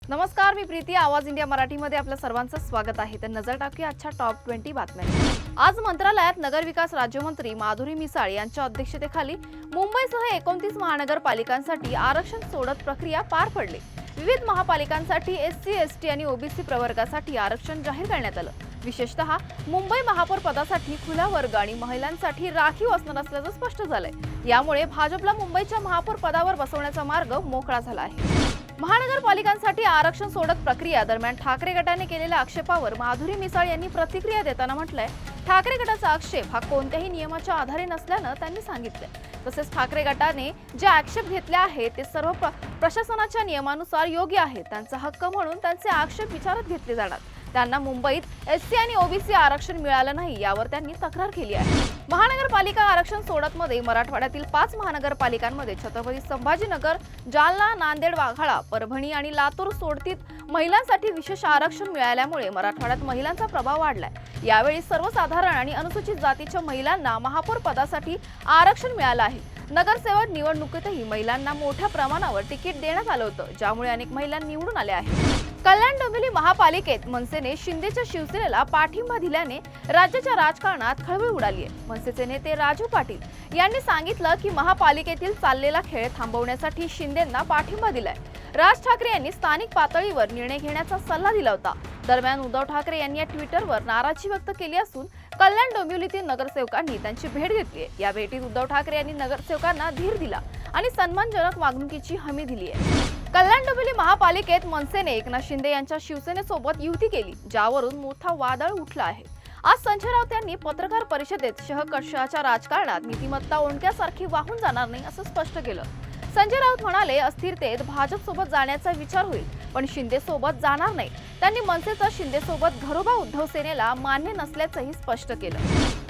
नमस्कार, मी प्रीती. आवाज इंडिया मराठीमध्ये आपल्या सर्वांचं स्वागत आहे. तर नजर टाकूया आजच्या टॉप 20 बातम्यांवर. आज मंत्रालयात नगरविकास राज्यमंत्री माधुरी मिसाळ यांच्या अध्यक्षतेखाली मुंबईसह 29 महानगरपालिकांसाठी आरक्षण सोडत प्रक्रिया पार पडली. विविध महापालिकांसाठी एससी, एसटी आणि ओबीसी प्रवर्गासाठी आरक्षण जाहीर करण्यात आलं. विशेषतः मुंबई महापौर पदासाठी खुला वर्ग आणि महिलांसाठी राखीव असणार असल्याचं स्पष्ट झालंय. यामुळे भाजपला मुंबईच्या महापौर पदावर बसवण्याचा मार्ग मोकळा झाला आहे. महानगरपालिकांसाठी आरक्षण सोडत प्रक्रिया दरम्यान ठाकरे गटाने केलेल्या आक्षेपावर माधुरी मिसाळ यांनी प्रतिक्रिया देताना म्हटलंय, ठाकरे गटाचा आक्षेप हा कोणत्याही नियमाच्या आधारे नसल्यानं त्यांनी सांगितलंय. तसेच ठाकरे गटाने जे आक्षेप घेतले आहेत ते सर्व प्रशासनाच्या नियमानुसार योग्य आहेत. त्यांचा हक्क म्हणून त्यांचे आक्षेप विचारात घेतले जाणार. त्यांना मुंबईत एससी आणि ओबीसी आरक्षण मिळालं नाही यावर त्यांनी तक्रार केली आहे. महानगरपालिका आरक्षण सोडत मध्ये मराठवाड्यातील 5 महानगरपालिकांमध्ये छत्रपती संभाजीनगर, जालना, नांदेड, वाघाळा, परभणी आणि लातूर सोडतीत महिलांसाठी विशेष आरक्षण मिळाल्यामुळे मराठवाड्यात महिलांचा प्रभाव वाढलाय. यावेळी सर्वसाधारण आणि अनुसूचित जातीच्या महिलांना महापौर पदासाठी आरक्षण मिळालं आहे. नगरसेवक निवडणुकीतही महिलांना मोठ्या प्रमाणावर तिकीट देण्यात आलं होतं, ज्यामुळे अनेक महिला निवडून आल्या आहेत. कल्याण डोंबिवली महापालिकेत मनसेने शिंदेच्या शिवसेनेला पाठिंबा दिल्याने राज्याच्या राजकारणात खळबळ उडाली आहे. मनसेचे नेते राजू पाटील यांनी सांगितलं की महापालिकेतील चाललेला खेळ थांबवण्यासाठी शिंदेंना पाठिंबा दिलाय. राज ठाकरे यांनी स्थानिक पातळीवर निर्णय घेण्याचा सल्ला दिला होता. दरम्यान उद्धव ठाकरे यांनी या ट्विटरवर नाराजी व्यक्त केली असून कल्याण डोंबिवलीतील नगरसेवकांनी त्यांची भेट घेतली आहे. या भेटीत उद्धव ठाकरे यांनी नगरसेवकांना धीर दिला आणि सन्मानजनक वागणुकीची हमी दिली आहे. कल्याण डोंबिवली महापालिकेत मनसेने एकनाथ शिंदे यांच्या शिवसेनेसोबत युती केली, ज्यावरून मोठा वादळ उठला आहे. आज संजय राऊत यांनी पत्रकार परिषदेत शहकशाच्या राजकारणात नीतिमत्ता ओंडक्यासारखी वाहून जाणार नाही असं स्पष्ट केलं. संजय राऊत म्हणाले, अस्थिरतेत भाजप सोबत जाण्याचा विचार होईल, पण शिंदे सोबत जाणार नाही. त्यांनी मनसेचा शिंदे सोबत घरोबा उद्धव सेनेला मान्य नसल्याचंही स्पष्ट केलं.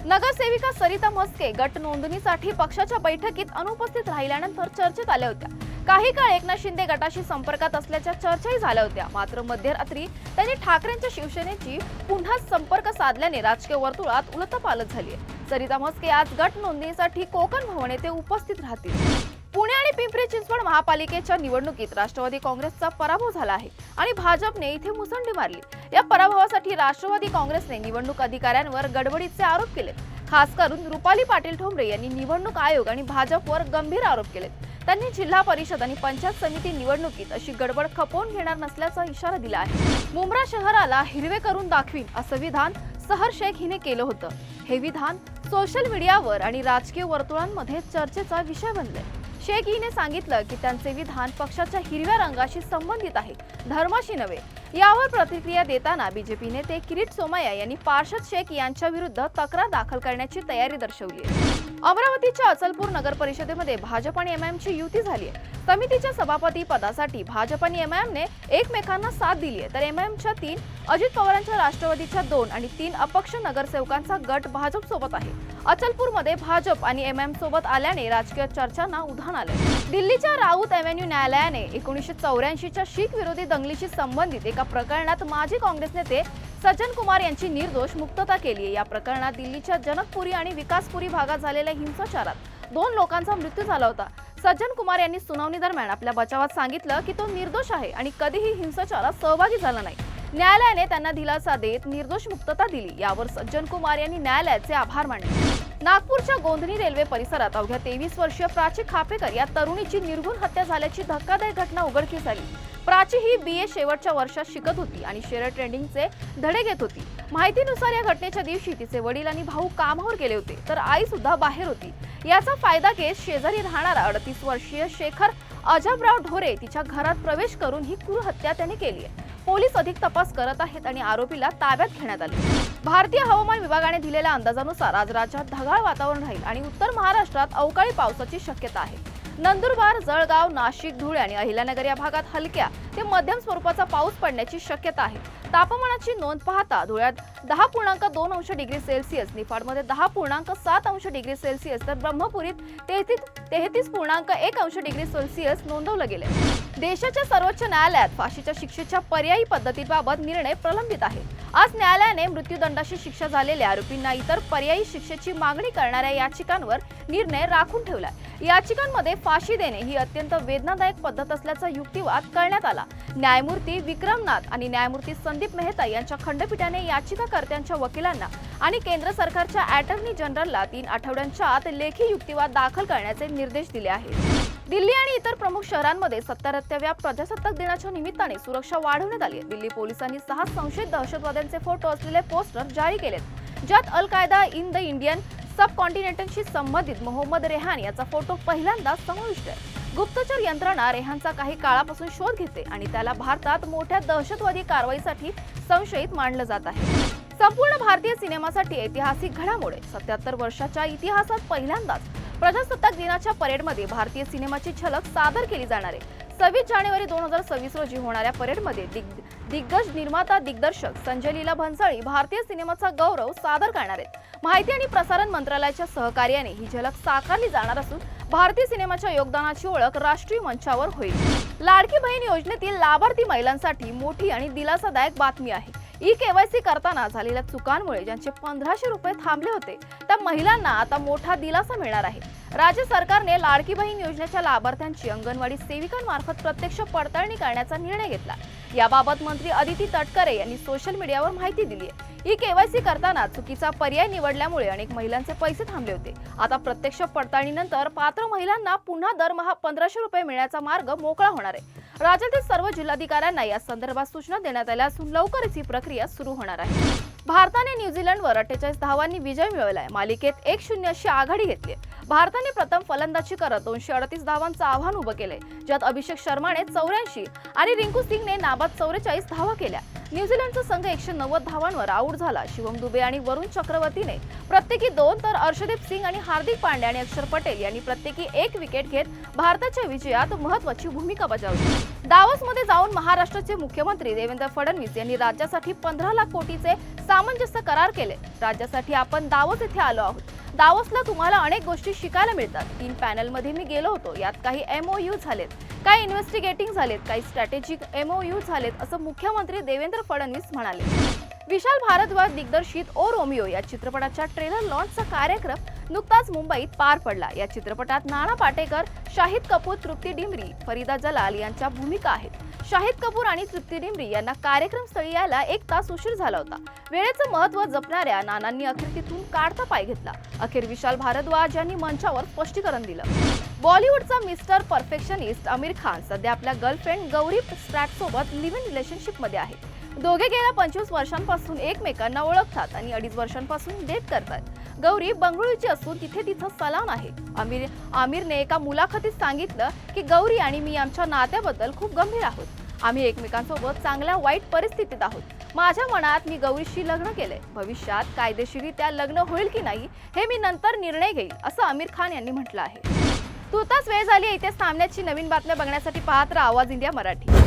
नगरसेविका सरिता म्हस्के गट नोंदणीसाठी पक्षाच्या बैठकीत अनुपस्थित राहिल्यानंतर चर्चेत आल्या होत्या. काही काळ एकनाथ शिंदे गटाशी संपर्कात असल्याच्या चर्चाही झाल्या होत्या. मात्र मध्यरात्री त्यांनी ठाकरेंच्या शिवसेनेची पुन्हा संपर्क साधल्याने राजकीय वर्तुळात उलथापालथ झाली आहे. सरिता म्हस्के आज गट नोंदणीसाठी कोकण भवन येथे उपस्थित राहतील. पुणे आणि पिंपरी चिंचवड महापालिकेच्या निवडणुकीत राष्ट्रवादी काँग्रेसचा पराभव झाला आहे आणि भाजपने इथे मुसंडी मारली. या पराभवासाठी राष्ट्रवादी काँग्रेसने निवडणूक अधिकाऱ्यांवर गडबडीचे आरोप केले. खास करून रुपाली पाटील ठोंबरे यांनी निवडणूक आयोग आणि भाजपवर गंभीर आरोप केले. त्यांनी जिल्हा परिषद आणि पंचायत समिती निवडणुकीत अशी गडबड खपवून घेणार नसल्याचा इशारा दिला आहे. मुंब्रा शहराला हिरवे करून दाखवीन असं विधान सहर शेख हिने केलं होतं. हे विधान सोशल मीडियावर आणि राजकीय वर्तुळांमध्ये चर्चेचा विषय बनले. शेख हिने सांगितलं की त्यांचे विधान पक्षाच्या हिरव्या रंगाशी संबंधित आहे, धर्माशी नव्हे. यावर प्रतिक्रिया देताना बीजेपी नेते किरीट सोमय्या यांनी पार्षद शेख यांच्या विरुद्ध तक्रार दाखल करण्याची तयारी दर्शवली आहे. अमरावतीच्या अचलपूर नगर परिषदेमध्ये भाजप आणि एमआयएमची युती झाली आहे. समितीच्या सभापती पदासाठी भाजप आणि एमआयएमने एकमेकांना साथ दिली आहे, तर एमआयएमच्या 3, अजित पवारांच्या राष्ट्रवादीच्या 2 आणि 3 अपक्ष नगरसेवकांचा गट भाजप सोबत आहे. अचलपूरमध्ये भाजप आणि एमआयएम सोबत आल्याने राजकीय चर्चांना उधाण आले. दिल्लीच्या राऊत एव्हेन्यू न्यायालयाने 1984च्या शीख विरोधी दंगलीशी संबंधित एका प्रकरणात माजी काँग्रेस नेते सज्जन कुमार यांची निर्दोष मुक्तता केली आहे. या प्रकरणात दिल्लीच्या जनकपुरी आणि विकासपुरी भागात झालेल्या हिंसाचारात 2 लोकांचा मृत्यू झाला होता. सज्जन कुमार यांनी सुनावणी दरम्यान आपल्या बचावात सांगितलं की तो निर्दोष आहे आणि कधीही हिंसाचारात सहभागी झाला नाही. न्यायालयाने त्यांना दिलासा देत निर्दोष मुक्तता दिली. यावर सज्जन कुमार यांनी न्यायालयाचे आभार मानले. नागपूरच्या गोंधणी रेल्वे परिसरात अवघ्या 23 वर्षीय प्राची खापेकर या तरुणीची निर्घृण हत्या झाल्याची धक्कादायक घटना उघडकीस आली. प्राची ही BA शेवटच्या वर्षात शिकत होती आणि शेअर ट्रेडिंगचे धडे घेत होती. माहितीनुसार या घटनेच्या दिवशी तिचे वडील आणि भाऊ कामावर गेले होते, तर आई सुद्धा बाहेर होती. याचा फायदा घेत शेजारी राहणारा 38 वर्षीय शेखर अजबराव ढोरे तिच्या घरात प्रवेश करून ही क्रूर हत्या त्याने केली आहे. पोलीस अधिक तपास करत आहेत आणि आरोपीला ताब्यात घेण्यात आले. भारतीय हवामान विभागाने दिलेल्या अंदाजानुसार आज राज्यात ढगाळ वातावरण राहील आणि उत्तर महाराष्ट्रात अवकाळी पावसाची शक्यता आहे. नंदुरबार, जळगाव, नाशिक, धुळे आणि अहिल्यानगर या भागात हलक्या ते मध्यम स्वरूपाचा पाऊस पडण्याची शक्यता आहे. तापमानाची नोंद पाहता धुळ्यात 10.2 अंश डिग्री सेल्सिअस, निफाडमध्ये 10.7 अंश डिग्री सेल्सिअस तर ब्रह्मपुरीत 33.1 अंश डिग्री सेल्सिअस नोंदवलं गेले. देशाच्या सर्वोच्च न्यायालयात फाशीच्या शिक्षेच्या पर्यायी पद्धतीबाबत निर्णय प्रलंबित आहे। आज न्यायालयाने मृत्यूदंडाची शिक्षा झालेल्या आरोपींना इतर पर्यायी शिक्षेची मागणी करणाऱ्या याचिकांवर निर्णय राखून ठेवला। याचिकांमध्ये फाशी देणे ही अत्यंत वेदनादायक पद्धत असल्याचा युक्तिवाद करण्यात आला। न्यायमूर्ती विक्रमनाथ आणि न्यायमूर्ती संदीप मेहता यांच्या खंडपीठाने याचिकाकर्त्यांच्या वकिलांना आणि केंद्र सरकारच्या अटॉर्नी जनरलला 3 आठवड्यांच्या आत लेखी युक्तिवाद दाखल करण्याचे निर्देश दिले आहेत। दिल्ली आणि इतर प्रमुख शहरांमध्ये 77व्या प्रजासत्ताक दिनाच्या निमित्ताने सुरक्षा वाढवण्यात आली आहे। दिल्ली पोलिसांनी 6 संशयित दहशतवाद्यांचे फोटो असलेले पोस्टर जारी केलेत, ज्यात अल कायदा इन द इंडियन सबकॉन्टिनेंटशी संबंधित मोहम्मद रेहान याचा फोटो पहिल्यांदा समाविष्ट आहे। गुप्तचर यंत्रणा रेहानचा काही काळापासून शोध घेते आणि त्याला भारतात मोठ्या दहशतवादी कारवाईसाठी संशयित मानलं जात आहे। संपूर्ण भारतीय सिनेमासाठी ऐतिहासिक घडामोड। 77 वर्षाच्या इतिहासात पहिल्यांदाच प्रजासत्ताक दिनाच्या परेडमध्ये भारतीय सिनेमाची झलक सादर केली जाणार आहे। 26 जानेवारी 2026 रोजी होणाऱ्या परेडमध्ये दिग्गज निर्माता दिग्दर्शक संजय लीला भन्साळी भारतीय सिनेमाचा गौरव सादर करणार आहेत। माहिती आणि प्रसारण मंत्रालयाच्या सहकार्याने ही झलक साकारली जाणार असून भारतीय सिनेमाच्या योगदानाची ओळख राष्ट्रीय मंचावर होईल। लाडकी बहीण योजनेतील लाभार्थी महिलांसाठी मोठी आणि दिलासादायक बातमी आहे। ई-केवायसी करताना झालेल्या चुकांमुळे ज्यांचे 1500 रुपये थांबले होते त्या महिलांना आता मोठा दिलासा मिळणार आहे। राज्य सरकारने लाडकी बहीण योजनेच्या लाभार्थ्यांची अंगणवाडी सेविकांमार्फत प्रत्यक्ष पडताळणी करण्याचा निर्णय घेतला। याबाबत मंत्री अदिती तटकरे यांनी सोशल मीडियावर माहिती दिली आहे। ई-केवायसी करताना चुकीचा पर्याय निवडल्यामुळे अनेक महिलांचे पैसे थांबले होते। आता प्रत्यक्ष पडताळणीनंतर पात्र महिलांना पुन्हा दरमहा 1500 रुपये मिळण्याचा मार्ग मोकळा होणार आहे। राज्यातील सर्व जिल्हाधिकाऱ्यांना या संदर्भात सूचना देण्यात आल्या असून लवकरच ही प्रक्रिया सुरू होणार आहे। भारताने न्यूझीलंडवर 48 धावांनी विजय मिळवलाय। मालिकेत 1-0 अशी आघाडी घेतली। भारताने प्रथम फलंदाजी करत 238 धावांचं आव्हान उभं केलंय, ज्यात अभिषेक शर्माने 84 आणि रिंकू सिंगने नाबाद 44 धावा केल्या। न्यूझीलंडचा संघ 190 धावांवर आऊट झाला। शिवम दुबे आणि वरुण चक्रवर्तीने प्रत्येकी 2 तर अर्शदीप सिंग आणि हार्दिक पांड्या आणि अक्षर पटेल यांनी प्रत्येकी 1 विकेट घेत भारताच्या विजयात महत्त्वाची भूमिका बजावली। दावोसमध्ये जाऊन महाराष्ट्राचे मुख्यमंत्री देवेंद्र फडणवीस यांनी राज्यासाठी 15 लाख कोटीचे सामंजस्य करार केले। राज्यासाठी आपण दावोस येथे आलो आहोत। दावोसला तुम्हाला अनेक गोष्टी शिकायला मिळतात। 3 पॅनलमध्ये मी गेलो होतो। यात काही MOU झालेत, काही इन्व्हेस्टिगेटिंग झालेत, काही स्ट्रॅटेजिक MOU झालेत, असं मुख्यमंत्री देवेंद्र फडणवीस म्हणाले। विशाल भारद्वाज दिग्दर्शित ओ रोमिओ या चित्रपटाच्या ट्रेलर लॉन्चचा कार्यक्रम नुकताच मुंबईत पार पडला। या चित्रपटात नाना पाटेकर, शाहिद कपूर, तृप्ती डिमरी, फरीदा जलाल यांच्या भूमिका आहेत। शाहिद कपूर आणि तृप्ती डिमरी यांना कार्यक्रमस्थळी यायला 1 तास उशीर झाला होता। वेळेचं महत्त्व जपणाऱ्या नानांनी अखेर तिथून काढता पाय घेतला। अखेर विशाल भारद्वाज यांनी मंचावर स्पष्टीकरण दिलं। बॉलिवूडचा मिस्टर परफेक्शनिस्ट आमिर खान सध्या आपल्या गर्लफ्रेंड गौरी स्ट्रॅटसोबत लिव्ह इन रिलेशनशिपमध्ये आहे। दोघे गेल्या 25 वर्षांपासून एकमेकांना ओळखतात आणि 2.5 वर्षांपासून डेट करतात। गौरी बंगळुरूची असून तिथे तिचा सलाम आहे। आमिरने एका मुलाखतीत सांगितलं की गौरी आणि मी आमच्या नात्याबद्दल खूप गंभीर आहोत। आम्ही एकमेकांसोबत चांगल्या वाईट परिस्थितीत आहोत। माझ्या मनात मी गौरीशी लग्न केलंय। भविष्यात कायदेशीरित्या लग्न होईल की नाही हे मी नंतर निर्णय घेईल, असं आमिर खान यांनी म्हटलं आहे। तुर्तास वेळ झाली, इथेच थांबण्याची। नवीन बातम्या बघण्यासाठी पाहत राहा आवाज इंडिया मराठी।